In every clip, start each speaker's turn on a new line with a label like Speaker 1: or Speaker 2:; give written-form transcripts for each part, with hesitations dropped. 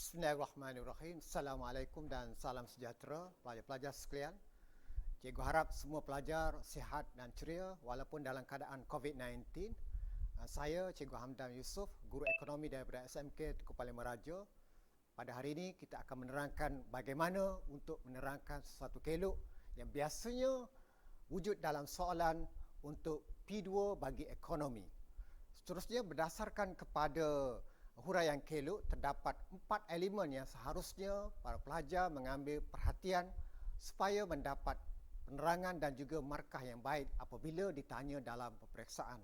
Speaker 1: Bismillahirrahmanirrahim. Assalamualaikum dan salam sejahtera pelajar-pelajar sekalian. Cikgu harap semua pelajar sihat dan ceria walaupun dalam keadaan COVID-19. Saya Cikgu Hamdan Yusof, guru ekonomi daripada SMK Tukar Palembang Raja. Pada hari ini kita akan menerangkan bagaimana untuk menerangkan sesuatu kelok yang biasanya wujud dalam soalan untuk P2 bagi ekonomi. Seterusnya, berdasarkan kepada huraian kelok, terdapat 4 elemen yang seharusnya para pelajar mengambil perhatian supaya mendapat penerangan dan juga markah yang baik apabila ditanya dalam peperiksaan.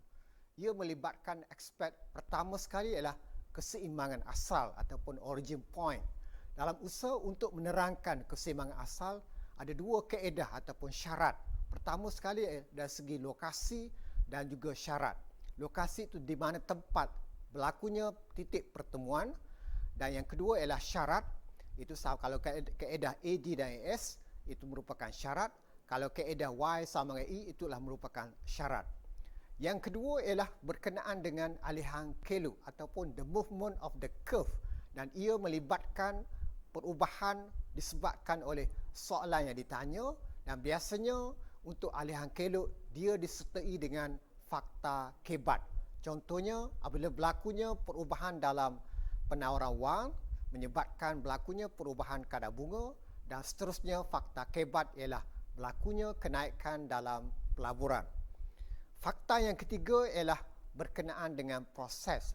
Speaker 1: Ia melibatkan aspek pertama sekali ialah keseimbangan asal ataupun origin point. Dalam usaha untuk menerangkan keseimbangan asal, ada dua kaedah ataupun syarat. Pertama sekali dari segi lokasi dan juga syarat. Lokasi itu di mana tempat berlakunya titik pertemuan, dan yang kedua ialah syarat. Itu kalau kaedah AD dan AS itu merupakan syarat, kalau kaedah Y sama dengan E itulah merupakan syarat. Yang kedua ialah berkenaan dengan alihan kelok ataupun the movement of the curve, dan ia melibatkan perubahan disebabkan oleh soalan yang ditanya, dan biasanya untuk alihan kelok dia disertai dengan fakta kebat. Contohnya, apabila berlakunya perubahan dalam penawaran wang menyebabkan berlakunya perubahan kadar bunga, dan seterusnya fakta kebat ialah berlakunya kenaikan dalam pelaburan. Fakta yang ketiga ialah berkenaan dengan proses.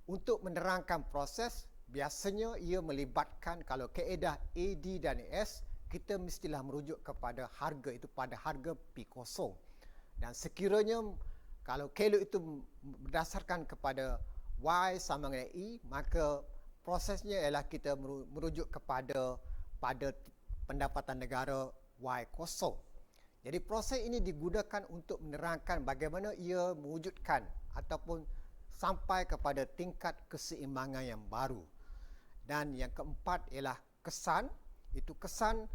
Speaker 1: Untuk menerangkan proses, biasanya ia melibatkan kalau kaedah AD dan AS, kita mestilah merujuk kepada harga, itu pada harga P0. Dan sekiranya kalau kelok itu berdasarkan kepada Y sama dengan E, maka prosesnya ialah kita merujuk kepada pendapatan negara Y0. Jadi proses ini digunakan untuk menerangkan bagaimana ia mewujudkan ataupun sampai kepada tingkat keseimbangan yang baru. Dan yang keempat ialah kesan. Itu kesan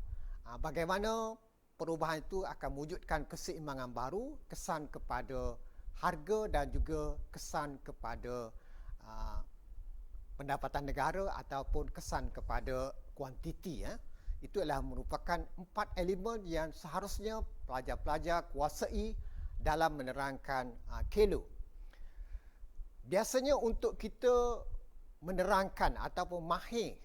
Speaker 1: bagaimana perubahan itu akan mewujudkan keseimbangan baru, kesan kepada harga dan juga kesan kepada pendapatan negara ataupun kesan kepada kuantiti. Itu adalah merupakan 4 elemen yang seharusnya pelajar-pelajar kuasai dalam menerangkan kelok. Biasanya untuk kita menerangkan ataupun mahir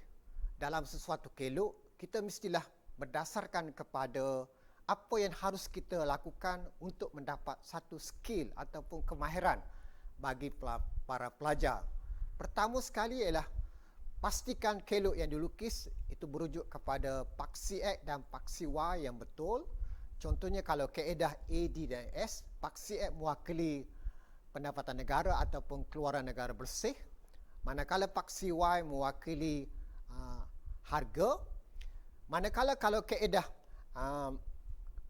Speaker 1: dalam sesuatu kelok, kita mestilah berdasarkan kepada apa yang harus kita lakukan untuk mendapat satu skill ataupun kemahiran bagi para pelajar. Pertama sekali ialah pastikan kelok yang dilukis itu berujuk kepada paksi X dan paksi Y yang betul. Contohnya kalau kaedah AD dan S, paksi X mewakili pendapatan negara ataupun keluaran negara bersih, manakala paksi Y mewakili harga. Manakala kalau kaedah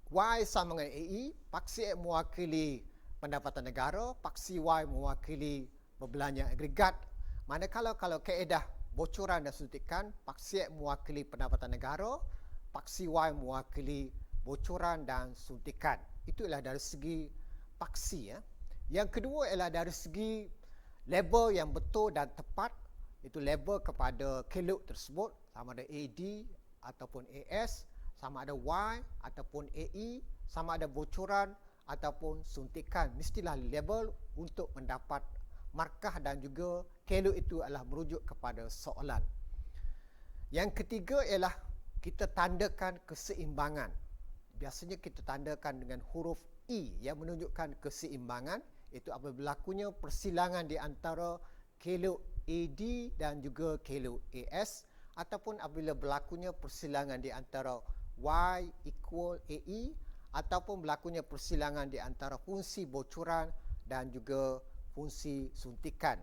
Speaker 1: Y sama dengan AE, paksi X mewakili pendapatan negara, paksi Y mewakili perbelanjaan agregat. Manakala kalau kaedah bocoran dan suntikan, paksi X mewakili pendapatan negara, paksi Y mewakili bocoran dan suntikan. Itu ialah dari segi paksi. Yang kedua ialah dari segi label yang betul dan tepat. Itu label kepada kelok tersebut, sama ada AD ataupun AS, sama ada Y ataupun AE, sama ada bocoran ataupun suntikan. Mestilah label untuk mendapat markah, dan juga kelok itu adalah merujuk kepada soalan. Yang ketiga ialah kita tandakan keseimbangan. Biasanya kita tandakan dengan huruf E yang menunjukkan keseimbangan. Itu apabila berlakunya persilangan di antara kelok AD dan juga kelok AS, ataupun apabila berlakunya persilangan di antara Y equal AE, ataupun berlakunya persilangan di antara fungsi bocoran dan juga fungsi suntikan.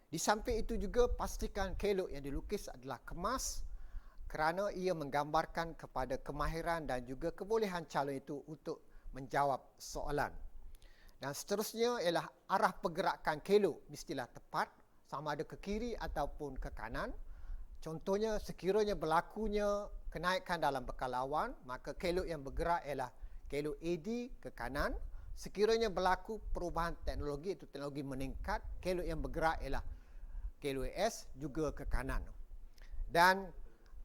Speaker 1: Di samping itu juga pastikan kelok yang dilukis adalah kemas, kerana ia menggambarkan kepada kemahiran dan juga kebolehan calon itu untuk menjawab soalan. Dan seterusnya ialah arah pergerakan kelok mestilah tepat, sama ada ke kiri ataupun ke kanan. Contohnya, sekiranya berlakunya kenaikan dalam bekal lawan, maka kelok yang bergerak ialah kelok AD ke kanan. Sekiranya berlaku perubahan teknologi, itu teknologi meningkat, kelok yang bergerak ialah kelok AS juga ke kanan. Dan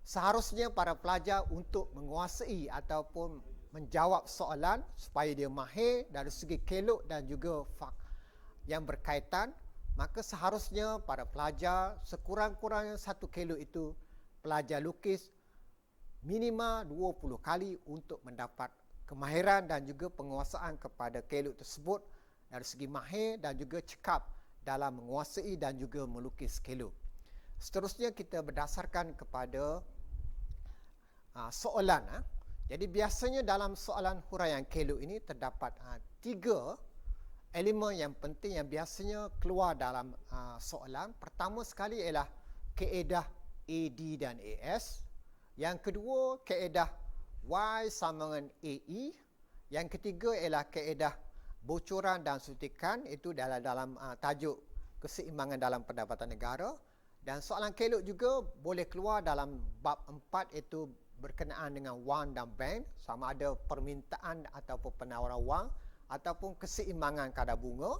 Speaker 1: seharusnya para pelajar untuk menguasai ataupun menjawab soalan supaya dia mahir dari segi kelok dan juga yang berkaitan, maka seharusnya para pelajar sekurang-kurangnya 1 kelok itu pelajar lukis minimal 20 kali untuk mendapat kemahiran dan juga penguasaan kepada kelok tersebut dari segi mahir dan juga cekap dalam menguasai dan juga melukis kelok. Seterusnya kita berdasarkan kepada soalan. Jadi biasanya dalam soalan huraian kelok ini terdapat 3 elemen yang penting yang biasanya keluar dalam soalan. Pertama sekali ialah kaedah AD dan AS. Yang kedua, kaedah Y sama dengan AE. Yang ketiga ialah kaedah bocoran dan suntikan, itu dalam tajuk keseimbangan dalam pendapatan negara. Dan soalan kelok juga boleh keluar dalam bab 4, iaitu berkenaan dengan wang dan bank, sama ada permintaan ataupun penawaran wang ataupun keseimbangan kadar bunga.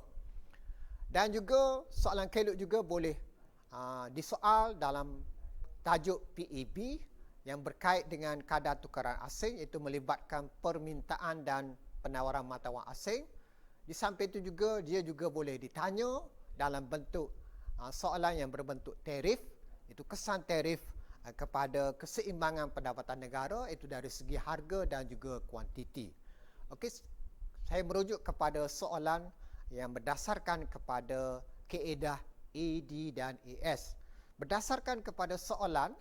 Speaker 1: Dan juga soalan kelok juga boleh disoal dalam tajuk PAB yang berkait dengan kadar tukaran asing, iaitu melibatkan permintaan dan penawaran mata wang asing. Di samping itu juga dia juga boleh ditanya dalam bentuk soalan yang berbentuk tarif, itu kesan tarif kepada keseimbangan pendapatan negara, itu dari segi harga dan juga kuantiti. Okey, saya merujuk kepada soalan yang berdasarkan kepada kaedah AD dan AS. Berdasarkan kepada soalan,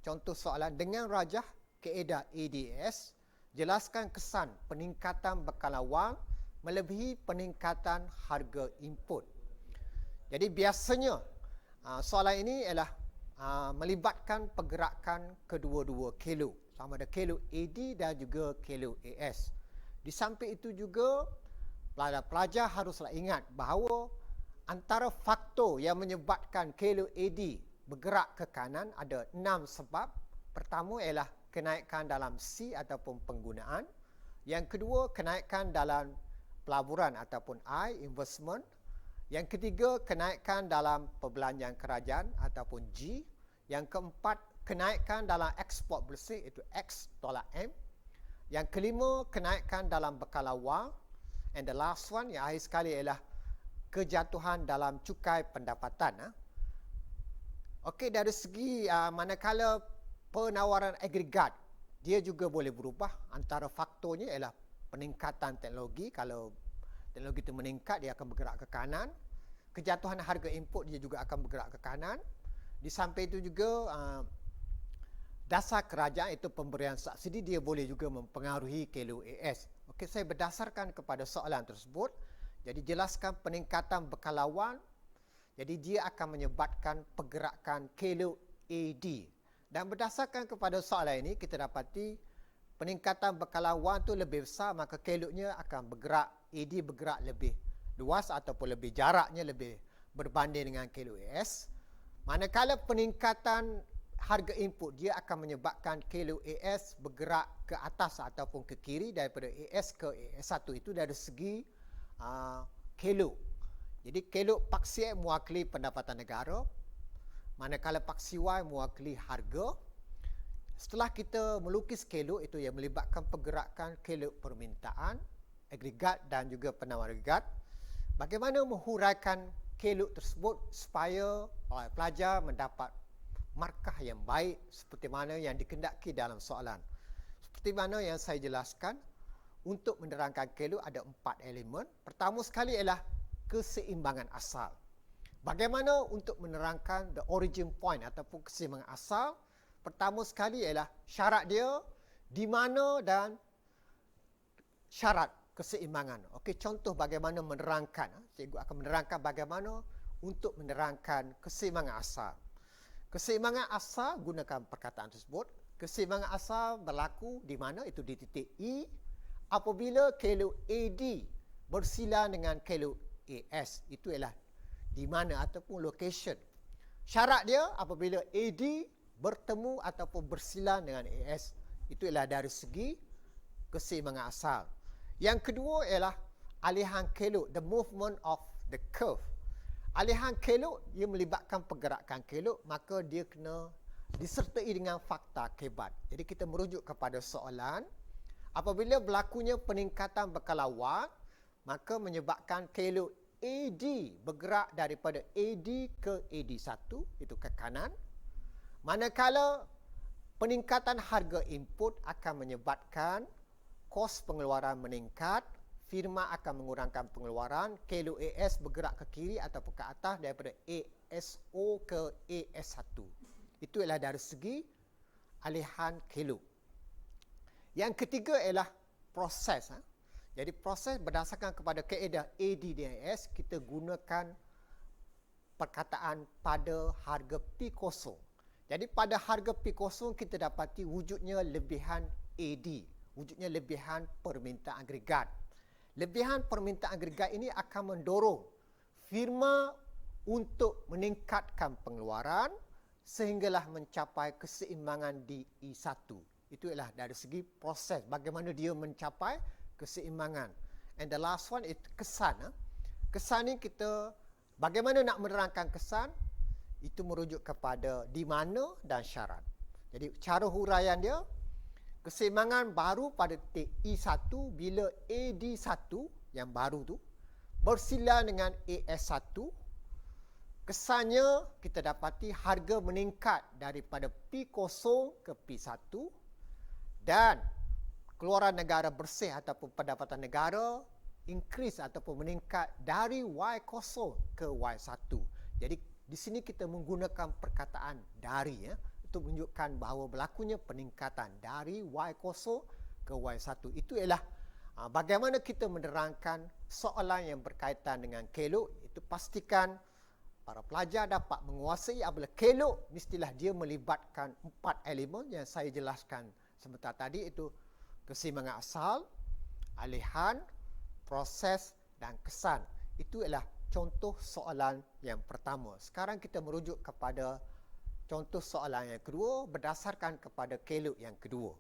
Speaker 1: contoh soalan dengan rajah kaedah ADAS, jelaskan kesan peningkatan bekalan wang melebihi peningkatan harga input. Jadi biasanya soalan ini ialah melibatkan pergerakan kedua-dua kelok, sama ada kelok AD dan juga kelok AS. Di samping itu juga pelajar haruslah ingat bahawa antara faktor yang menyebabkan kelok AD bergerak ke kanan ada 6 sebab. Pertama ialah kenaikan dalam C ataupun penggunaan. Yang kedua, kenaikan dalam pelaburan ataupun I, investment. Yang ketiga, kenaikan dalam perbelanjaan kerajaan ataupun G. Yang keempat, kenaikan dalam ekspor bersih, iaitu X tolak M. Yang kelima, kenaikan dalam bekalan wang. And the last one, yang akhir sekali ialah kejatuhan dalam cukai pendapatan. Okey, dari segi manakala penawaran agregat, dia juga boleh berubah. Antara faktornya ialah peningkatan teknologi. Kalau teknologi itu meningkat, dia akan bergerak ke kanan. Kejatuhan harga input dia juga akan bergerak ke kanan. Di samping itu juga dasar kerajaan, itu pemberian subsidi, dia boleh juga mempengaruhi kelok AS. Okey, saya berdasarkan kepada soalan tersebut. Jadi jelaskan peningkatan bekalan wang. Jadi dia akan menyebabkan pergerakan kelok AD. Dan berdasarkan kepada soalan ini, kita dapati peningkatan bekalan wang itu lebih besar, maka keloknya akan bergerak, AD bergerak lebih luas ataupun lebih jaraknya lebih berbanding dengan kelok AS. Manakala peningkatan harga input, dia akan menyebabkan kelok AS bergerak ke atas ataupun ke kiri daripada AS ke AS1, itu dari segi kelok. Jadi kelok paksi X mewakili pendapatan negara, manakala paksi Y mewakili harga. Setelah kita melukis kelok, itu yang melibatkan pergerakan kelok permintaan, agregat dan juga penawar agregat. Bagaimana menghuraikan kelok tersebut supaya pelajar mendapat markah yang baik seperti mana yang dikehendaki dalam soalan. Seperti mana yang saya jelaskan, untuk menerangkan kelok ada 4 elemen. Pertama sekali ialah keseimbangan asal. Bagaimana untuk menerangkan the origin point ataupun keseimbangan asal? Pertama sekali ialah syarat dia di mana dan syarat keseimbangan. Okey, contoh bagaimana menerangkan. Cikgu akan menerangkan bagaimana untuk menerangkan keseimbangan asal. Keseimbangan asal, gunakan perkataan tersebut. Keseimbangan asal berlaku di mana? Itu di titik E apabila kelok AD bersila dengan kelok AS. Itu ialah di mana ataupun location. Syarat dia apabila AD bertemu ataupun bersila dengan AS. Itu ialah dari segi keseimbangan asal. Yang kedua ialah alihan kelok, the movement of the curve. Alihan kelok, ia melibatkan pergerakan kelok, maka dia kena disertai dengan fakta kebat. Jadi kita merujuk kepada soalan, apabila berlakunya peningkatan bekalan wang, maka menyebabkan kelok AD bergerak daripada AD ke AD1, itu ke kanan. Manakala peningkatan harga input akan menyebabkan kos pengeluaran meningkat, firma akan mengurangkan pengeluaran, kelok AS bergerak ke kiri ataupun ke atas daripada ASO ke AS1. Itu ialah dari segi alihan kelok. Yang ketiga ialah proses. Jadi proses berdasarkan kepada kaedah AD dan AS, kita gunakan perkataan pada harga P0. Jadi pada harga P0 kita dapati wujudnya lebihan AD, wujudnya lebihan permintaan agregat. Lebihan permintaan agregat ini akan mendorong firma untuk meningkatkan pengeluaran sehinggalah mencapai keseimbangan di I1. Itu ialah dari segi proses, bagaimana dia mencapai keseimbangan. And the last one is kesan. Kesan ni kita, bagaimana nak menerangkan kesan, itu merujuk kepada di mana dan syarat. Jadi cara huraian dia, keseimbangan baru pada titik I1 bila AD1 yang baru tu bersila dengan AS1. Kesannya kita dapati harga meningkat daripada P0 ke P1 dan keluaran negara bersih ataupun pendapatan negara increase ataupun meningkat dari Y0 ke Y1. Jadi di sini kita menggunakan perkataan dari untuk menunjukkan bahawa berlakunya peningkatan dari Y0 ke Y1. Itu ialah bagaimana kita menerangkan soalan yang berkaitan dengan kelok. Itu pastikan para pelajar dapat menguasai apabila kelok mestilah dia melibatkan 4 elemen yang saya jelaskan sebentar tadi, itu keseimbangan asal, alihan, proses dan kesan. Itu ialah contoh soalan yang pertama. Sekarang kita merujuk kepada contoh soalan yang kedua berdasarkan kepada kelok yang kedua.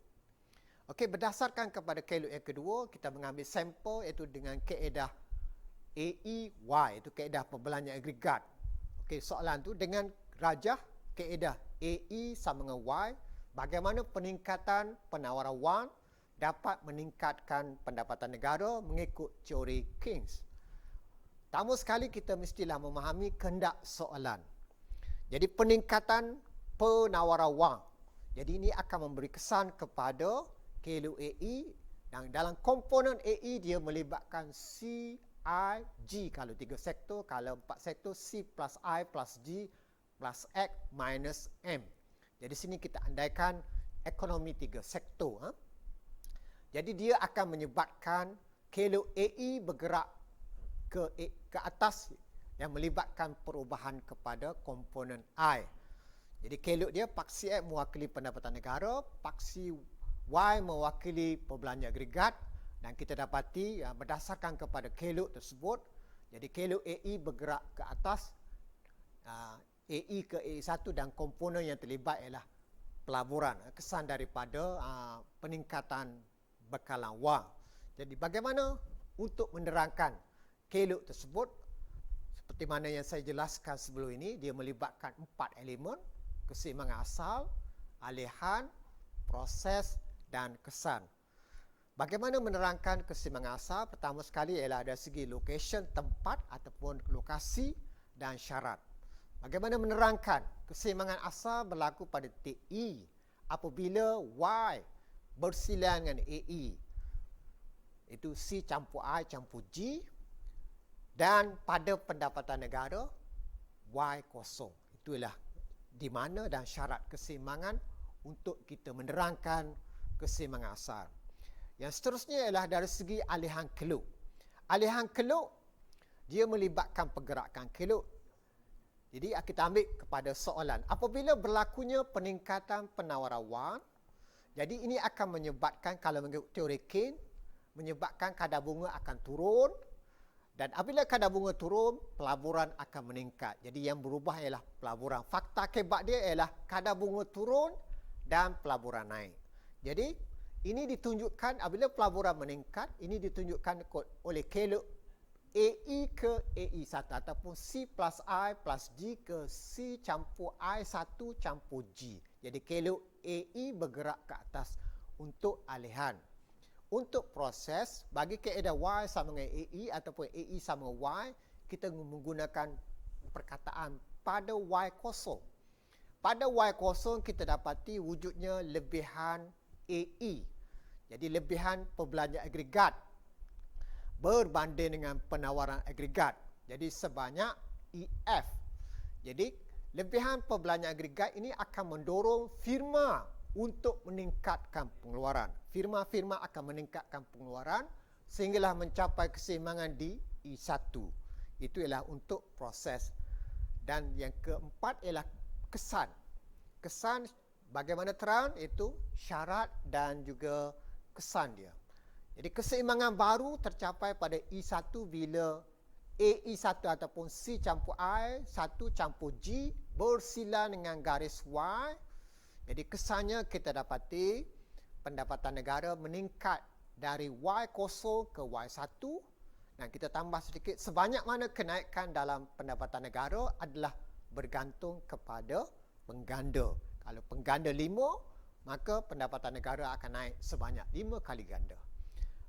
Speaker 1: Okey, berdasarkan kepada kelok yang kedua, kita mengambil sampel iaitu dengan kaedah AEY, itu kaedah perbelanjaan agregat. Okey, soalan tu dengan rajah kaedah AE sama dengan Y, bagaimana peningkatan penawaran wang dapat meningkatkan pendapatan negara mengikut teori Keynes. Pertama sekali kita mestilah memahami kehendak soalan. Jadi peningkatan penawaran wang. Jadi ini akan memberi kesan kepada kelok AE, dan dalam komponen AE dia melibatkan C, I, G kalau 3 sektor, kalau 4 sektor C plus I plus G plus X minus M. Jadi sini kita andaikan ekonomi 3 sektor. Jadi dia akan menyebabkan kelok AE bergerak ke atas yang melibatkan perubahan kepada komponen I. Jadi kelok dia paksi X mewakili pendapatan negara, paksi Y mewakili perbelanjaan agregat, dan kita dapati berdasarkan kepada kelok tersebut, jadi kelok AE bergerak ke atas, AE ke AE1, dan komponen yang terlibat ialah pelaburan, kesan daripada peningkatan bekalan wang. Jadi bagaimana untuk menerangkan kelok tersebut? Seperti mana yang saya jelaskan sebelum ini, dia melibatkan 4 elemen: keseimbangan asal, alihan, proses dan kesan. Bagaimana menerangkan keseimbangan asal? Pertama sekali ialah dari segi location, tempat ataupun lokasi dan syarat. Bagaimana menerangkan keseimbangan asal berlaku pada titik E apabila Y bersila dengan AE. Itu C campur I campur G, dan pada pendapatan negara Y0. Itulah di mana dan syarat keseimbangan untuk kita menerangkan keseimbangan asal. Yang seterusnya ialah dari segi alihan kelok. Alihan kelok dia melibatkan pergerakan kelok. Jadi kita ambil kepada soalan, apabila berlakunya peningkatan penawaran wang, jadi ini akan menyebabkan, kalau mengikut teori Keynes, menyebabkan kadar bunga akan turun, dan apabila kadar bunga turun, pelaburan akan meningkat. Jadi yang berubah ialah pelaburan. Fakta kebat dia ialah kadar bunga turun dan pelaburan naik. Jadi ini ditunjukkan apabila pelaburan meningkat, ini ditunjukkan oleh kelok AE ke AE1 ataupun C plus I plus G ke C campur I1 campur G. Jadi kelok AE bergerak ke atas untuk alihan. Untuk proses, bagi kaedah Y sama dengan AE ataupun AE sama Y, kita menggunakan perkataan pada Y kosong. Pada Y kosong kita dapati wujudnya lebihan AE. Jadi lebihan perbelanja agregat berbanding dengan penawaran agregat. Jadi sebanyak EF. Jadi lebihan perbelanja agregat ini akan mendorong firma untuk meningkatkan pengeluaran. Firma-firma akan meningkatkan pengeluaran sehinggalah mencapai keseimbangan di E1. Itu ialah untuk proses. Dan yang keempat ialah kesan. Kesan bagaimana terang itu syarat dan juga kesan dia. Jadi keseimbangan baru tercapai pada E1 bila AE1 ataupun C campur I, 1 campur G bersila dengan garis Y. Jadi kesannya kita dapati pendapatan negara meningkat dari Y0 ke Y1 dan kita tambah sedikit sebanyak mana kenaikan dalam pendapatan negara adalah bergantung kepada pengganda. Kalau pengganda 5, maka pendapatan negara akan naik sebanyak 5 kali ganda.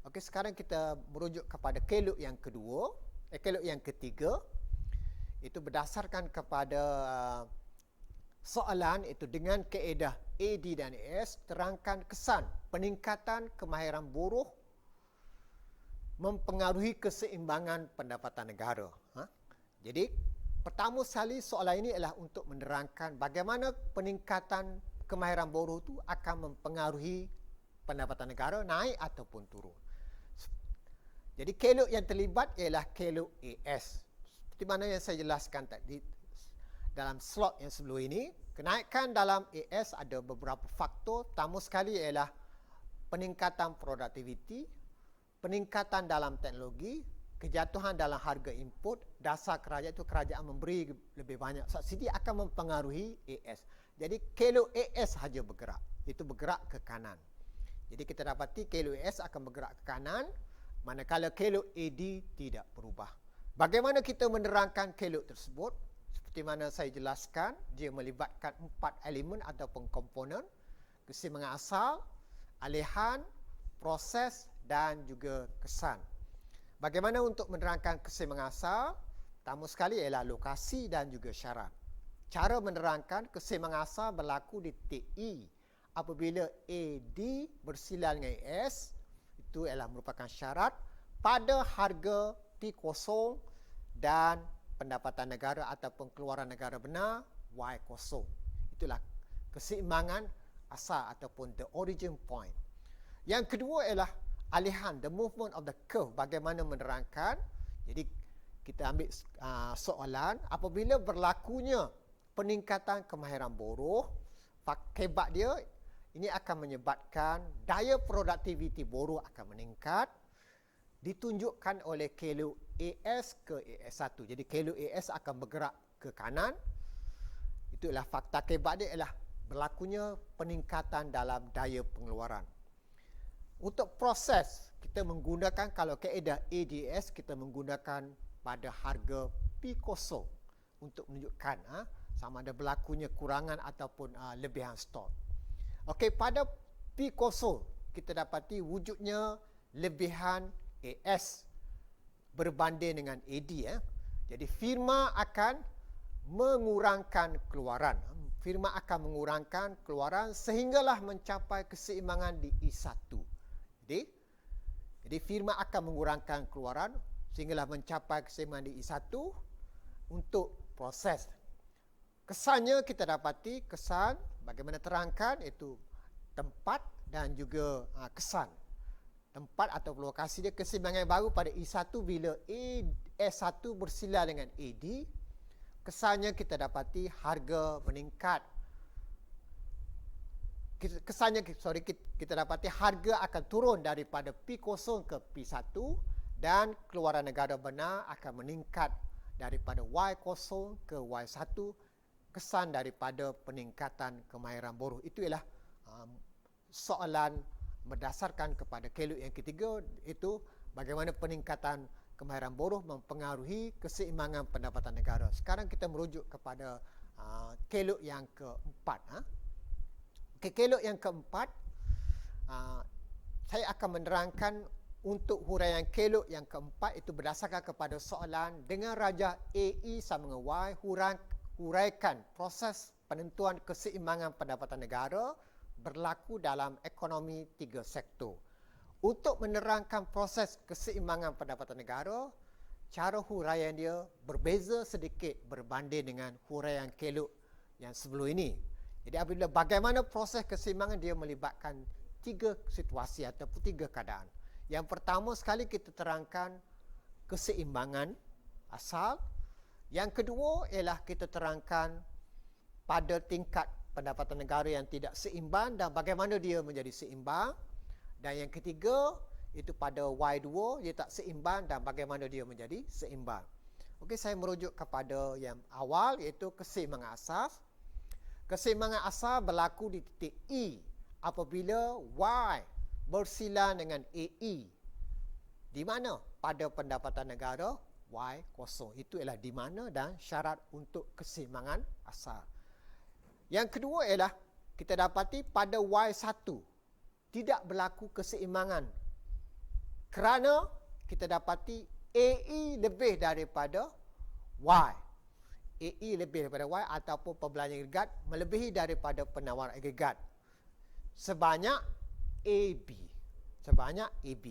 Speaker 1: Okey, sekarang kita merujuk kepada kelok yang kedua, kelok yang ketiga. Itu berdasarkan kepada soalan itu dengan kaedah AD dan AS, terangkan kesan peningkatan kemahiran buruh mempengaruhi keseimbangan pendapatan negara. Jadi, pertama sekali soalan ini adalah untuk menerangkan bagaimana peningkatan kemahiran buruh itu akan mempengaruhi pendapatan negara naik ataupun turun. Jadi kelok yang terlibat ialah kelok AS. Seperti mana yang saya jelaskan tadi dalam slot yang sebelum ini, kenaikan dalam AS ada beberapa faktor. Pertama sekali ialah peningkatan produktiviti, peningkatan dalam teknologi, kejatuhan dalam harga input, dasar kerajaan itu kerajaan memberi lebih banyak subsidi akan mempengaruhi AS. Jadi kelok AS sahaja bergerak. Itu bergerak ke kanan. Jadi kita dapati kelok AS akan bergerak ke kanan, manakala kelok AD tidak berubah. Bagaimana kita menerangkan kelok tersebut? Seperti mana saya jelaskan, dia melibatkan 4 elemen ataupun komponen, keseimbangan asal, alihan, proses dan juga kesan. Bagaimana untuk menerangkan keseimbangan asal? Pertama sekali ialah lokasi dan juga syarat. Cara menerangkan keseimbangan asal berlaku di titik E apabila AD bersila dengan AS, itu ialah merupakan syarat pada harga P0 dan pendapatan negara ataupun keluaran negara benar Y0. Itulah keseimbangan asal ataupun the origin point. Yang kedua ialah alihan, the movement of the curve. Bagaimana menerangkan? Jadi kita ambil soalan, apabila berlakunya peningkatan kemahiran buruh, hebat dia ini akan menyebabkan daya produktiviti buruh akan meningkat, ditunjukkan oleh kelok AS ke AS1. Jadi kelok AS akan bergerak ke kanan. Itulah fakta hebat dia ialah berlakunya peningkatan dalam daya pengeluaran. Untuk proses, kita menggunakan kalau kaedah ADS, kita menggunakan pada harga P0 untuk menunjukkan sama ada berlakunya kurangan ataupun lebihan stok. Okey, pada P0 kita dapati wujudnya lebihan AS berbanding dengan AD. Jadi firma akan mengurangkan keluaran. Firma akan mengurangkan keluaran sehinggalah mencapai keseimbangan di E1. Jadi firma akan mengurangkan keluaran sehinggalah mencapai keseimbangan di E1 untuk proses. Kesannya kita dapati kesan bagaimana terangkan itu tempat dan juga kesan. Tempat atau lokasi dia keseimbangan baru pada E1 bila S1 bersila dengan AD. Kesannya kita dapati harga meningkat. Kita dapati harga akan turun daripada P0 ke P1 dan keluaran negara benar akan meningkat daripada Y0 ke Y1. Kesan daripada peningkatan kemahiran buruh. Itu ialah soalan berdasarkan kepada kelok yang ketiga, itu bagaimana peningkatan kemahiran buruh mempengaruhi keseimbangan pendapatan negara. Sekarang kita merujuk kepada kelok yang keempat. Kelok yang keempat, saya akan menerangkan untuk huraian kelok yang keempat itu berdasarkan kepada soalan dengan rajah AE sama dengan Y, huraikan proses penentuan keseimbangan pendapatan negara berlaku dalam ekonomi 3 sektor. Untuk menerangkan proses keseimbangan pendapatan negara, cara huraian dia berbeza sedikit berbanding dengan huraian kelok yang sebelum ini. Jadi apabila bagaimana proses keseimbangan, dia melibatkan 3 situasi ataupun 3 keadaan. Yang pertama sekali kita terangkan keseimbangan asal. Yang kedua ialah kita terangkan pada tingkat pendapatan negara yang tidak seimbang dan bagaimana dia menjadi seimbang. Dan yang ketiga, itu pada Y2, dia tak seimbang dan bagaimana dia menjadi seimbang. Okey, saya merujuk kepada yang awal iaitu keseimbangan asas. Keseimbangan asal berlaku di titik E apabila Y bersilang dengan AE. Di mana? Pada pendapatan negara Y kosong. Itu ialah di mana dan syarat untuk keseimbangan asal. Yang kedua ialah kita dapati pada Y1 tidak berlaku keseimbangan kerana kita dapati AE lebih daripada Y. AE lebih daripada Y ataupun pembelanjan agregat melebihi daripada penawar agregat sebanyak AB. Sebanyak AB.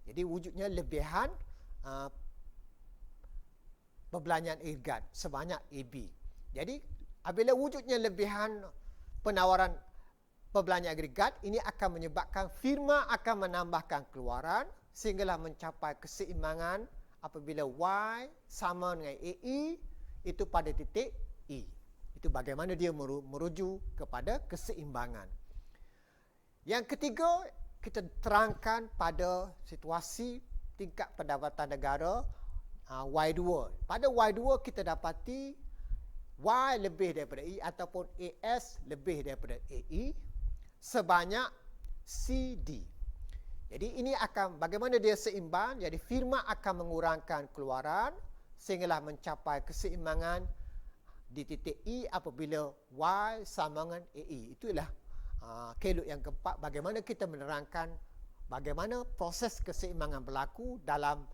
Speaker 1: Jadi wujudnya lebihan perbelanjaan agregat sebanyak AB. Jadi apabila wujudnya lebihan penawaran perbelanjaan agregat, ini akan menyebabkan firma akan menambahkan keluaran sehinggalah mencapai keseimbangan apabila Y sama dengan AE itu pada titik E. Itu bagaimana dia merujuk kepada keseimbangan. Yang ketiga, kita terangkan pada situasi tingkat pendapatan negara Y2. Pada Y2 kita dapati Y lebih daripada E ataupun AS lebih daripada AE sebanyak CD. Jadi ini akan bagaimana dia seimbang. Jadi firma akan mengurangkan keluaran sehinggalah mencapai keseimbangan di titik E apabila Y sama dengan AE. Itulah kelok yang keempat, bagaimana kita menerangkan bagaimana proses keseimbangan berlaku dalam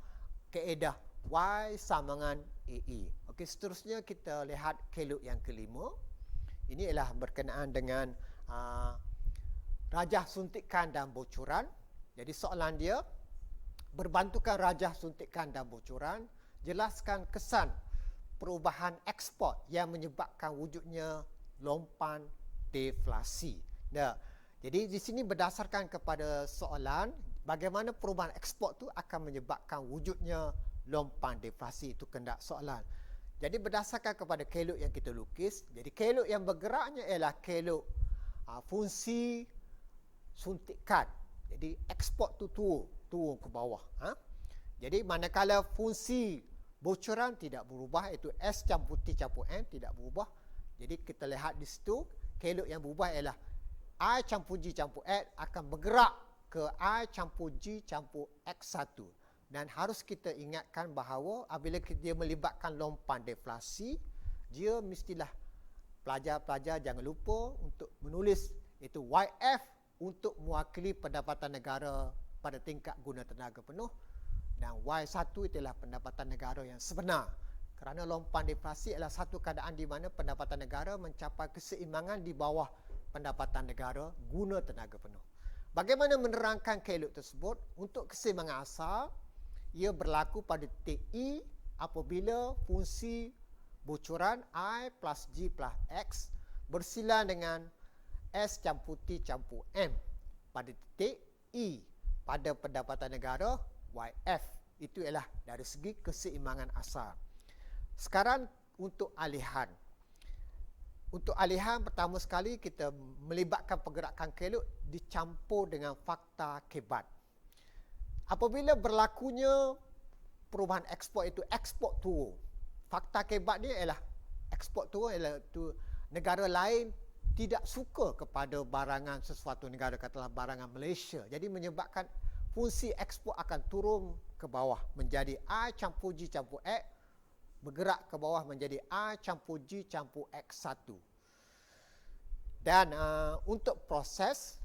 Speaker 1: kaedah Y sama dengan AE. Okey, seterusnya kita lihat kelok yang kelima. Ini ialah berkenaan dengan rajah suntikan dan bocoran. Jadi soalan dia, berbantukan rajah suntikan dan bocoran, jelaskan kesan perubahan ekspor yang menyebabkan wujudnya lompan deflasi. Nah, jadi di sini berdasarkan kepada soalan bagaimana perubahan ekspor tu akan menyebabkan wujudnya lompan deflasi, itu kehendak soalan. Jadi berdasarkan kepada kelok yang kita lukis, jadi kelok yang bergeraknya ialah kelok fungsi suntikan. Jadi ekspor tu turun ke bawah. Jadi manakala fungsi bocoran tidak berubah, iaitu S campur T campur M tidak berubah. Jadi kita lihat di situ kelok yang berubah ialah I campur G campur X akan bergerak ke I campur G campur X1. Dan harus kita ingatkan bahawa apabila dia melibatkan lompan deflasi, dia mestilah pelajar-pelajar jangan lupa untuk menulis iaitu YF untuk mewakili pendapatan negara pada tingkat guna tenaga penuh dan Y1 itulah pendapatan negara yang sebenar. Kerana lompan deflasi adalah satu keadaan di mana pendapatan negara mencapai keseimbangan di bawah pendapatan negara guna tenaga penuh. Bagaimana menerangkan kelok tersebut? Untuk keseimbangan asal, ia berlaku pada titik E apabila fungsi bocoran I plus G plus X bersilang dengan S campur T campur M pada titik E pada pendapatan negara YF. Itu ialah dari segi keseimbangan asal. Sekarang untuk alihan. Untuk alihan pertama sekali kita melibatkan pergerakan kelok dicampur dengan fakta kebat. Apabila berlakunya perubahan ekspor itu ekspor turun. Fakta kebat dia ialah ekspor turun ialah tu negara lain tidak suka kepada barangan sesuatu negara, katakanlah barangan Malaysia. Jadi menyebabkan fungsi ekspor akan turun ke bawah menjadi I campur G campur X, bergerak ke bawah menjadi I campur G campur X1. Dan untuk proses,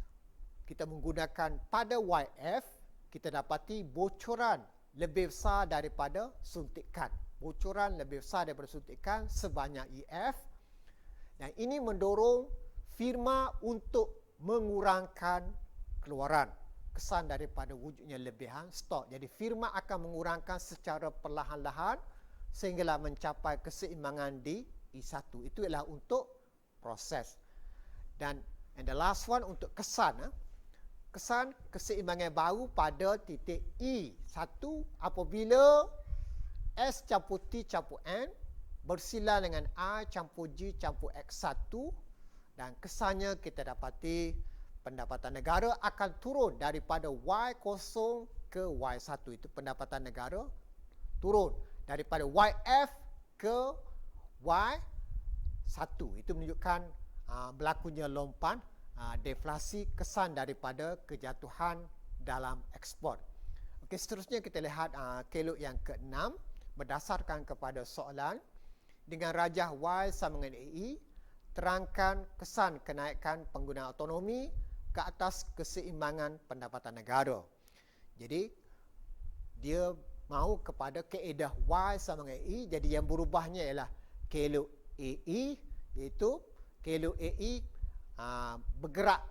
Speaker 1: kita menggunakan pada YF, kita dapati bocoran lebih besar daripada suntikan. Bocoran lebih besar daripada suntikan sebanyak EF. Dan ini mendorong firma untuk mengurangkan keluaran. Kesan daripada wujudnya lebihan stok. Jadi firma akan mengurangkan secara perlahan-lahan sehinggalah mencapai keseimbangan di I1. Itu ialah untuk proses. Dan the last one untuk kesan. Kesan keseimbangan baru pada titik I1 apabila S campur T campur N bersila dengan I campur G campur X1, dan kesannya kita dapati pendapatan negara akan turun daripada Y0 ke Y1. Itu pendapatan negara turun daripada YF ke Y1. Itu menunjukkan berlakunya lompan deflasi, kesan daripada kejatuhan dalam ekspor. Okey, seterusnya kita lihat kelok yang ke-6 berdasarkan kepada soalan. Dengan rajah Y sama dengan AE, terangkan kesan kenaikan penggunaan autonomi ke atas keseimbangan pendapatan negara. Jadi dia mahu kepada kaedah Y sama dengan AE, jadi yang berubahnya ialah kelok AE, iaitu kelok AE bergerak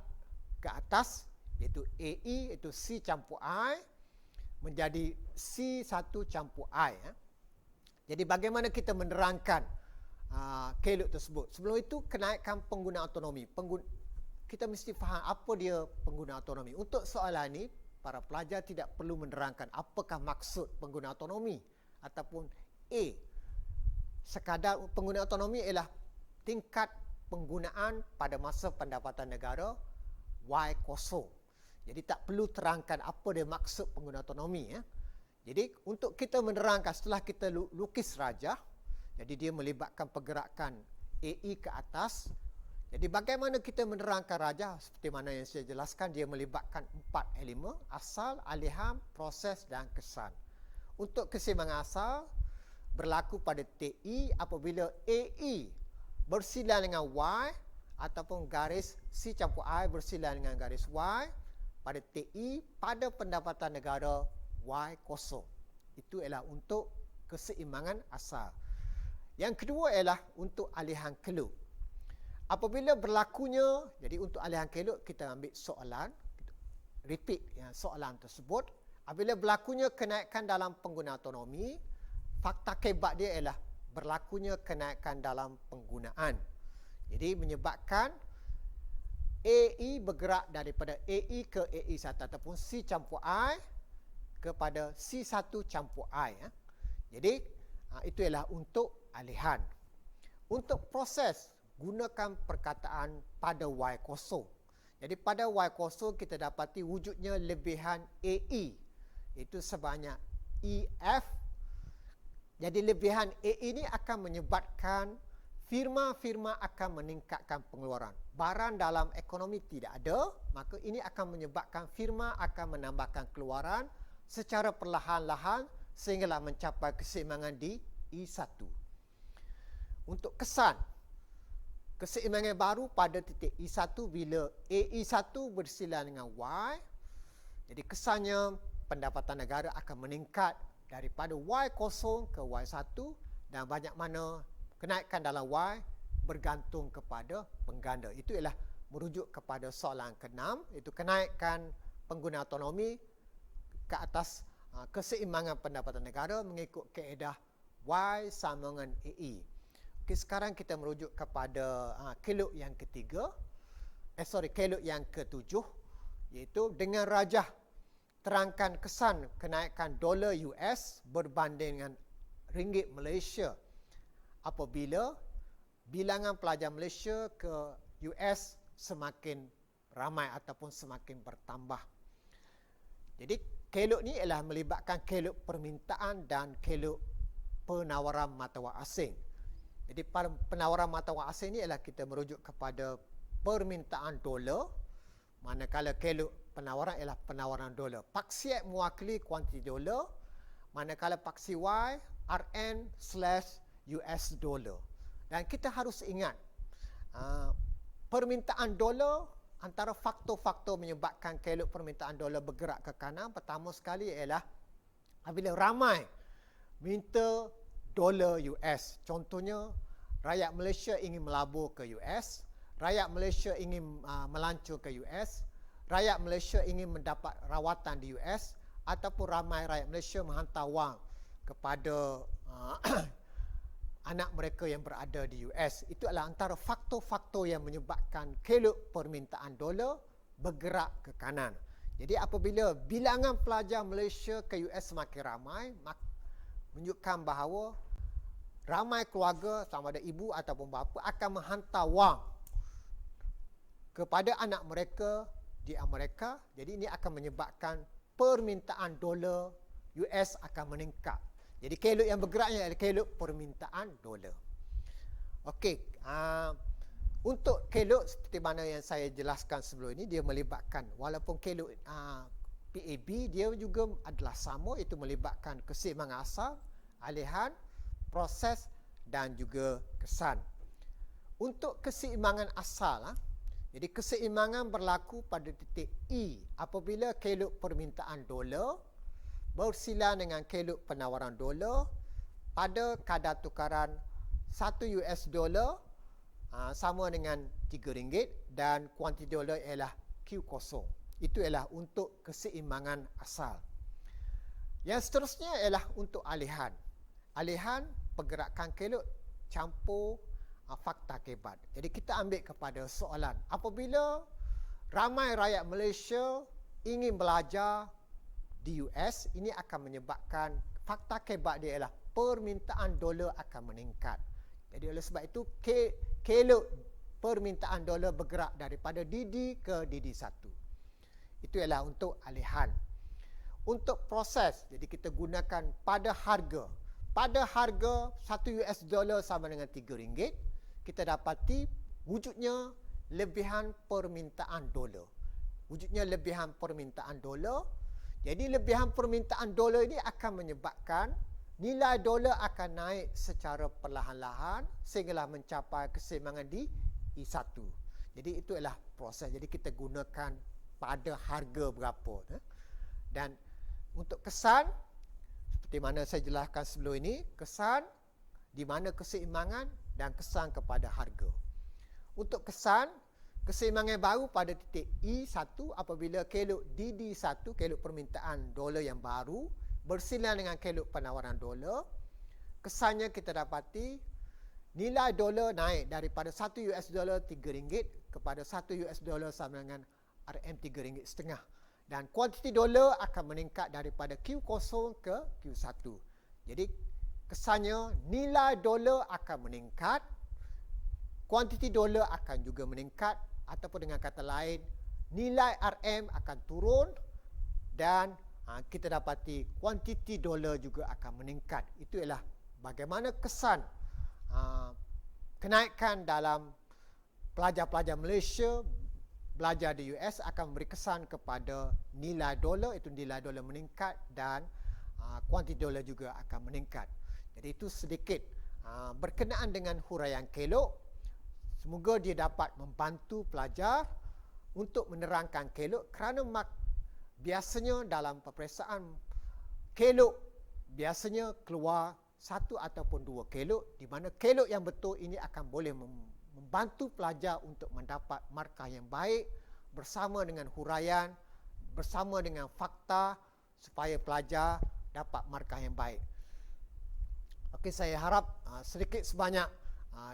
Speaker 1: ke atas, iaitu AE iaitu C campur I menjadi C1 campur I. Jadi bagaimana kita menerangkan kelok tersebut? Sebelum itu, kenaikan penggunaan autonomi. Kita mesti faham apa dia penggunaan autonomi. Untuk soalan ini, para pelajar tidak perlu menerangkan apakah maksud penggunaan autonomi ataupun A. Sekadar penggunaan autonomi ialah tingkat penggunaan pada masa pendapatan negara Y0. Jadi tak perlu terangkan apa dia maksud penggunaan autonomi. Jadi untuk kita menerangkan setelah kita lukis rajah, jadi dia melibatkan pergerakan AE ke atas. Jadi bagaimana kita menerangkan rajah? Seperti mana yang saya jelaskan, dia melibatkan 4 elemen: asal, alihan, proses dan kesan. Untuk keseimbangan asal berlaku pada TI apabila AE bersila dengan Y ataupun garis C campur I bersila dengan garis Y pada TI pada pendapatan negara Y0. Itu ialah untuk keseimbangan asal. Yang kedua ialah untuk alihan kelok. Apabila berlakunya, jadi untuk alihan kelok kita ambil soalan, repeat soalan tersebut. Apabila berlakunya kenaikan dalam penggunaan autonomi, fakta kebat dia ialah berlakunya kenaikan dalam penggunaan. Jadi menyebabkan AE bergerak daripada AE ke AE1 ataupun C campur I kepada C1 campur I. Jadi itu ialah untuk alihan. Untuk proses, gunakan perkataan pada Y0. Jadi pada Y0 kita dapati wujudnya lebihan AE, itu sebanyak EF. Jadi lebihan AE ini akan menyebabkan firma-firma akan meningkatkan pengeluaran. Barang dalam ekonomi tidak ada, maka ini akan menyebabkan firma akan menambahkan keluaran secara perlahan-lahan sehinggalah mencapai keseimbangan di I1. Untuk kesan, keseimbangan baru pada titik I1 bila AE1 bersila dengan Y. Jadi kesannya pendapatan negara akan meningkat daripada Y0 ke Y1, dan banyak mana kenaikan dalam Y bergantung kepada pengganda. Itu ialah merujuk kepada soalan ke-6, iaitu kenaikan pengguna autonomi ke atas keseimbangan pendapatan negara mengikut kaedah Y sama dengan AE. Okay, sekarang kita merujuk kepada kelok yang ketiga, kelok yang ke-7, iaitu dengan rajah terangkan kesan kenaikan dolar US berbanding dengan ringgit Malaysia apabila bilangan pelajar Malaysia ke US semakin ramai ataupun semakin bertambah. Jadi kelok ni ialah melibatkan kelok permintaan dan kelok penawaran mata wang asing. Jadi penawaran mata wang asing ni ialah kita merujuk kepada permintaan dolar, manakala kelok penawaran ialah penawaran dolar. Paksiat mewakili kuantiti dolar manakala paksi Y Rn/US dollar. Dan kita harus ingat permintaan dolar, antara faktor-faktor menyebabkan kelok permintaan dolar bergerak ke kanan, pertama sekali ialah apabila ramai minta dolar US. Contohnya, rakyat Malaysia ingin melabur ke US, rakyat Malaysia ingin melancur ke US, rakyat Malaysia ingin mendapat rawatan di US, ataupun ramai rakyat Malaysia menghantar wang kepada anak mereka yang berada di US. Itu adalah antara faktor-faktor yang menyebabkan kelok permintaan dolar bergerak ke kanan. Jadi apabila bilangan pelajar Malaysia ke US semakin ramai, menunjukkan bahawa ramai keluarga, sama ada ibu ataupun bapa, akan menghantar wang kepada anak mereka di Amerika. Jadi ini akan menyebabkan permintaan dolar US akan meningkat. Jadi kelok yang bergeraknya adalah kelok permintaan dolar. Okey, untuk kelok seperti mana yang saya jelaskan sebelum ini, dia melibatkan, walaupun kelok PAB, dia juga adalah sama, itu melibatkan keseimbangan asal, alihan, proses dan juga kesan. Untuk keseimbangan asal, jadi keseimbangan berlaku pada titik E apabila kelok permintaan dolar bersila dengan kelok penawaran dolar pada kadar tukaran 1 US dollar sama dengan RM3 dan kuantiti dolar ialah Q0. Itu ialah untuk keseimbangan asal. Yang seterusnya ialah untuk alihan. Alihan pergerakan kelok campur fakta kebat. Jadi kita ambil kepada soalan, apabila ramai rakyat Malaysia ingin belajar di US, ini akan menyebabkan fakta kebat dia ialah permintaan dolar akan meningkat. Jadi oleh sebab itu kelok permintaan dolar bergerak daripada DD ke DD1. Itu ialah untuk alihan. Untuk proses, jadi kita gunakan pada harga. Pada harga 1 US dollar sama dengan RM3, kita dapati wujudnya lebihan permintaan dolar. Wujudnya lebihan permintaan dolar. Jadi lebihan permintaan dolar ini akan menyebabkan nilai dolar akan naik secara perlahan-lahan sehinggalah mencapai keseimbangan di E1. Jadi itu adalah proses. Jadi kita gunakan pada harga berapa. Dan untuk kesan, seperti mana saya jelaskan sebelum ini, kesan di mana keseimbangan dan kesan kepada harga. Untuk kesan, keseimbangan baru pada titik E1 apabila kelok DD1, kelok permintaan dolar yang baru, bersilian dengan kelok penawaran dolar. Kesannya kita dapati nilai dolar naik daripada 1 US dollar RM3 kepada 1 US dollar sama dengan RM3.5. Dan kuantiti dolar akan meningkat daripada Q0 ke Q1. Jadi kesannya nilai dolar akan meningkat, kuantiti dolar akan juga meningkat, ataupun dengan kata lain nilai RM akan turun dan kita dapati kuantiti dolar juga akan meningkat. Itu ialah bagaimana kesan kenaikan dalam pelajar-pelajar Malaysia belajar di US akan memberi kesan kepada nilai dolar, itu nilai dolar meningkat dan kuantiti dolar juga akan meningkat. Jadi itu sedikit berkenaan dengan huraian kelok. Semoga dia dapat membantu pelajar untuk menerangkan kelok, kerana biasanya dalam peperiksaan kelok biasanya keluar 1 ataupun 2 kelok, di mana kelok yang betul ini akan boleh membantu pelajar untuk mendapat markah yang baik bersama dengan huraian, bersama dengan fakta supaya pelajar dapat markah yang baik. Okey, saya harap sedikit sebanyak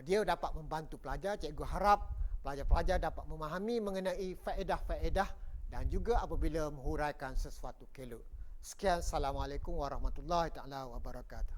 Speaker 1: dia dapat membantu pelajar. Cikgu harap pelajar-pelajar dapat memahami mengenai faedah-faedah dan juga apabila menghuraikan sesuatu kelok. Sekian, Assalamualaikum warahmatullahi taala wabarakatuh.